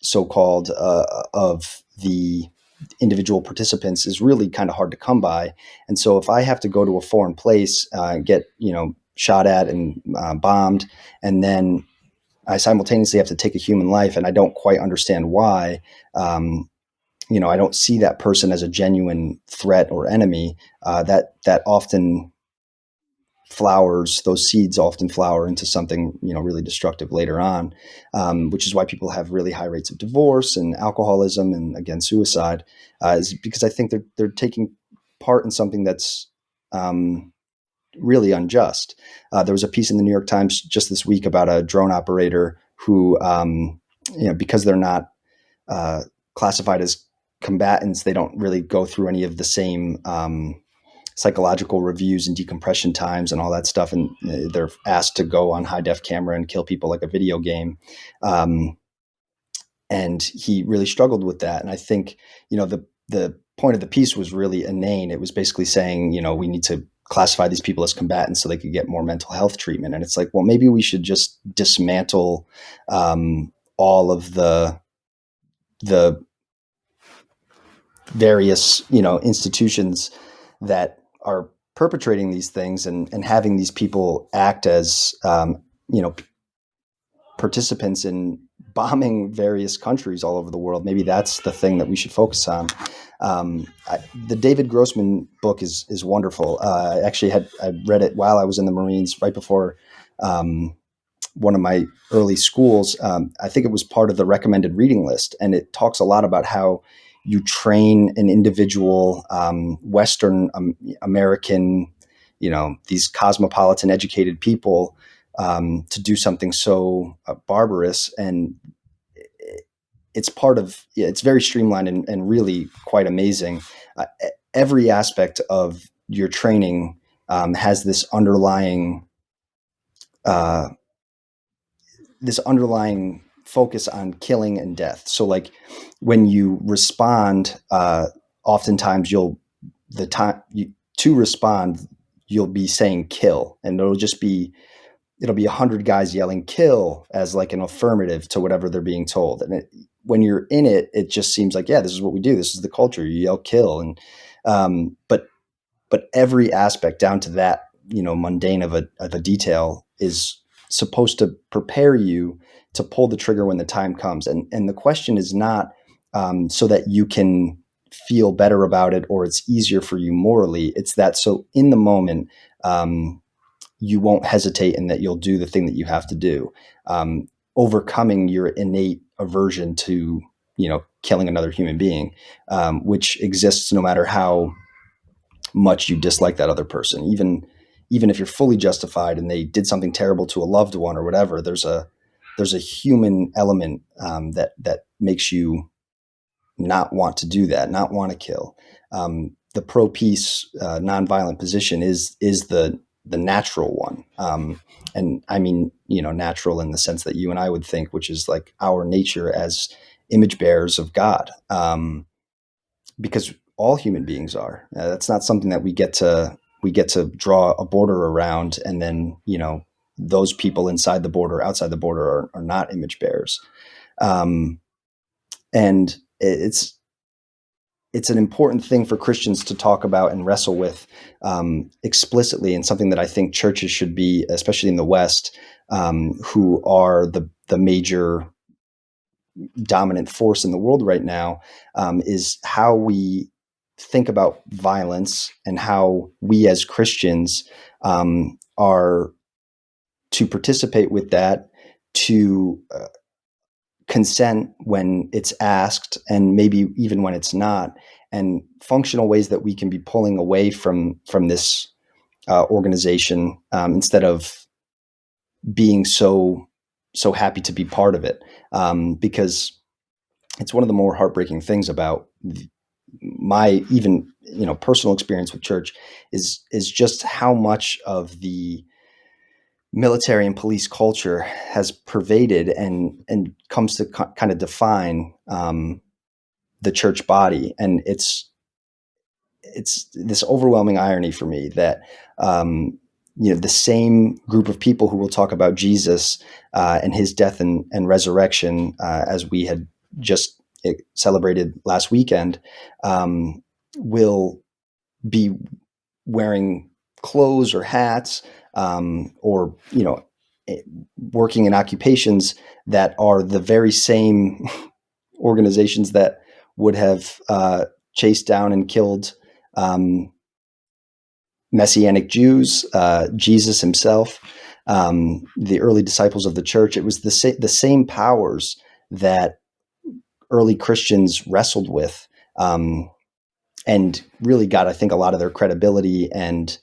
so-called, of the individual participants is really kind of hard to come by. And so if I have to go to a foreign place, get shot at and bombed, and then I simultaneously have to take a human life, and I don't quite understand why. I don't see that person as a genuine threat or enemy. That often flowers; those seeds often flower into something really destructive later on, which is why people have really high rates of divorce and alcoholism and, again, suicide, is because I think they're taking part in something that's really unjust. There was a piece in the New York Times just this week about a drone operator who, because they're not classified as combatants, they don't really go through any of the same psychological reviews and decompression times and all that stuff. And they're asked to go on high def camera and kill people like a video game. And he really struggled with that. And I think, the point of the piece was really inane. It was basically saying, we need to classify these people as combatants so they could get more mental health treatment. And it's like, well, maybe we should just dismantle all of the various, institutions that are perpetrating these things, and having these people act as, participants in bombing various countries all over the world. Maybe that's the thing that we should focus on. The David Grossman book is wonderful. I read it while I was in the Marines, right before one of my early schools. I think it was part of the recommended reading list, and it talks a lot about how you train an individual, Western American, these cosmopolitan, educated people, to do something so barbarous. And it's it's very streamlined and really quite amazing. Every aspect of your training has uh, this underlying focus on killing and death. So like when you respond, oftentimes to respond, you'll be saying kill, and it'll be 100 guys yelling kill as like an affirmative to whatever they're being told. And when you're in it, it just seems like, yeah, this is what we do. This is the culture. You yell kill. And, but every aspect down to that, mundane of a detail is supposed to prepare you to pull the trigger when the time comes. And the question is not so that you can feel better about it or it's easier for you morally. It's that so in the moment, you won't hesitate and that you'll do the thing that you have to do, overcoming your innate aversion to, killing another human being, which exists no matter how much you dislike that other person. Even if you're fully justified and they did something terrible to a loved one or whatever, there's a human element that makes you not want to do that, not want to kill. The pro-peace, nonviolent position is the natural one. And I mean, natural in the sense that you and I would think, which is like our nature as image bearers of God. Because all human beings are. That's not something that we get to draw a border around, and then those people inside the border, outside the border, are not image bearers. And it's an important thing for Christians to talk about and wrestle with explicitly, and something that I think churches should be, especially in the West, who are the major dominant force in the world right now, is how we think about violence and how we as Christians are to participate with that, to consent when it's asked and maybe even when it's not, and functional ways that we can be pulling away from this organization, instead of being so happy to be part of it, because it's one of the more heartbreaking things about my even personal experience with church is just how much of the military and police culture has pervaded and comes to kind of define the church body. And it's this overwhelming irony for me that the same group of people who will talk about Jesus and his death and resurrection, as we had just celebrated last weekend, will be wearing clothes or hats, or working in occupations that are the very same organizations that would have chased down and killed Messianic Jews, Jesus himself, the early disciples of the church. It was the same powers that early Christians wrestled with, and really got, I think, a lot of their credibility and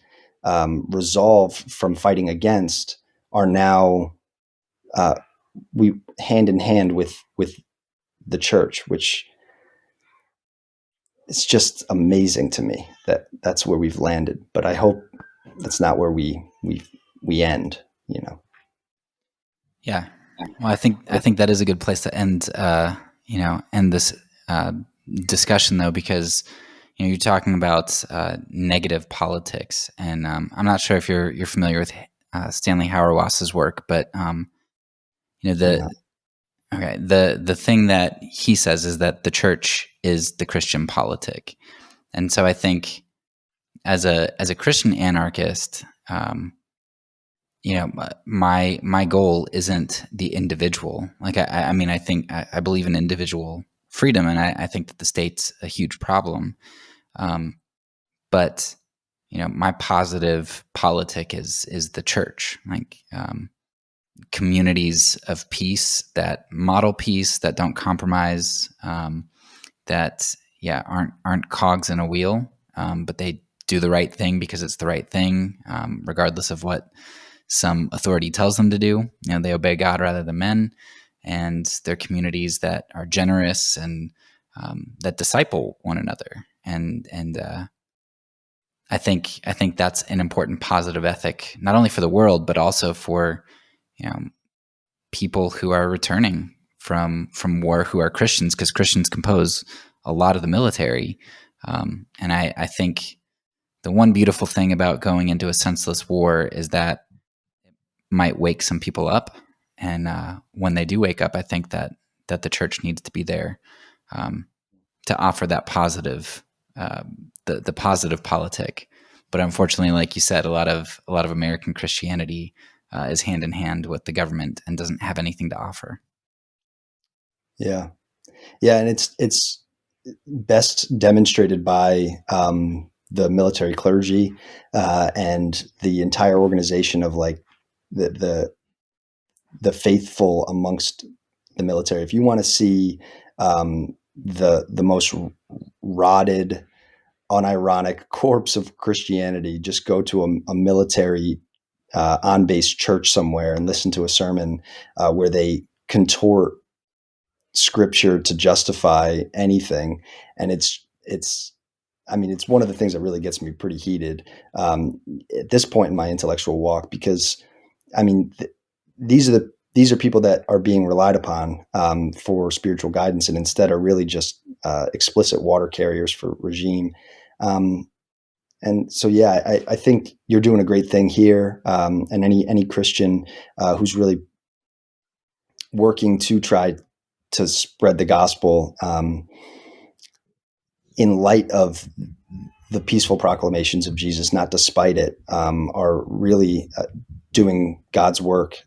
resolve from fighting against, are now we hand in hand with the church, which it's just amazing to me that that's where we've landed. But I hope that's not where we end.
Yeah. Well, I think that is a good place to end. End this discussion, though, because you're talking about negative politics, and I'm not sure if you're familiar with Stanley Hauerwas's work, but the thing that he says is that the church is the Christian politic, and so I think as a Christian anarchist, my goal isn't the individual. Like I believe in individual freedom, and I think that the state's a huge problem. But my positive politic is the church, like communities of peace that model peace, that don't compromise, that aren't cogs in a wheel, but they do the right thing because it's the right thing, regardless of what some authority tells them to do. They obey God rather than men, and they're communities that are generous and that disciple one another. And I think that's an important positive ethic, not only for the world, but also for people who are returning from war who are Christians, because Christians compose a lot of the military. And I think the one beautiful thing about going into a senseless war is that it might wake some people up. And when they do wake up, I think that the church needs to be there to offer that positive, the positive politic. But unfortunately, like you said, a lot of American Christianity is hand in hand with the government and doesn't have anything to offer.
Yeah, and it's best demonstrated by the military clergy and the entire organization of like the faithful amongst the military. If you want to see the most rotted, unironic corpse of Christianity, just go to a military on-base church somewhere and listen to a sermon where they contort scripture to justify anything. And it's one of the things that really gets me pretty heated at this point in my intellectual walk, because these are people that are being relied upon for spiritual guidance, and instead are really just explicit water carriers for regime. And so, I think you're doing a great thing here, and any Christian who's really working to try to spread the gospel in light of the peaceful proclamations of Jesus, not despite it, are really doing God's work.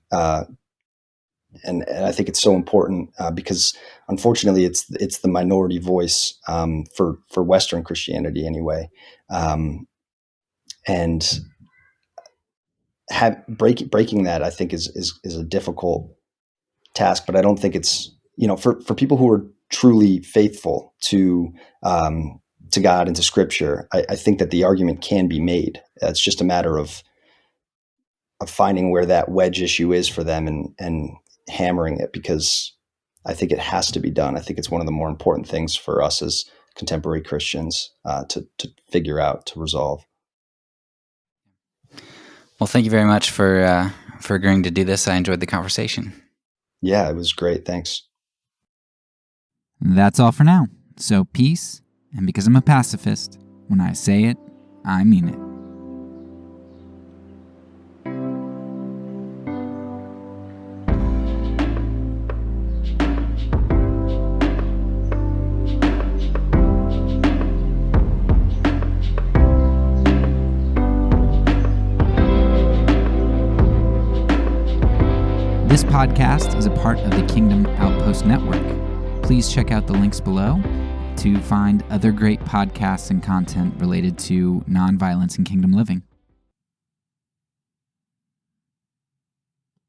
And I think it's so important because, unfortunately, it's the minority voice for Western Christianity anyway, and breaking that, I think, is a difficult task. But I don't think it's for people who are truly faithful to God and to Scripture. I think that the argument can be made. It's just a matter of finding where that wedge issue is for them and hammering it, because I think it has to be done. I think it's one of the more important things for us as contemporary Christians to figure out, to resolve.
Well, thank you very much for agreeing to do this. I enjoyed the conversation.
Yeah, it was great. Thanks.
That's all for now. So peace, and because I'm a pacifist, when I say it, I mean it. This podcast is a part of the Kingdom Outpost Network. Please check out the links below to find other great podcasts and content related to nonviolence and kingdom living.